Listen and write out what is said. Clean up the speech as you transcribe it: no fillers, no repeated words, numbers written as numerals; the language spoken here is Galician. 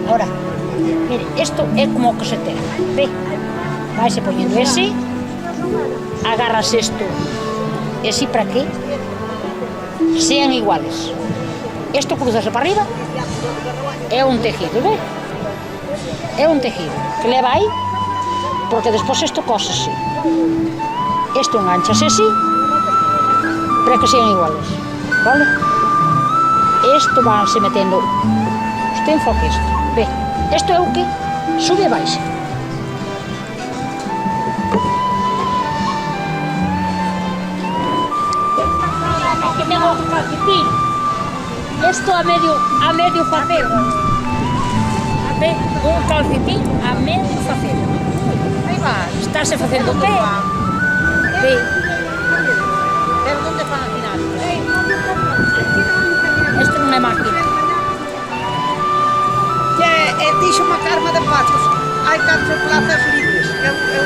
Ahora, mire, esto é como o cosetero, ve, vaise poñendo ese, agarras isto, e así para que sean iguales. Isto cruzase para arriba, é un tejido, ve? É un tejido que leva aí, porque despois isto cósese. Isto enganchase así, para que sean iguales, vale? Isto vanse metendo, isto enfoque isto, ve? Isto é o que sube e baixa. Aquí tengo un calcetín. Isto a medio facer. Ve, un calcetín a medio facer. Aí va, estáse facendo pé. Ve. Pero onde fan a final? Isto non é máquina. Dixo-me a Carma de Patos, hai 4 plazas libres. Eu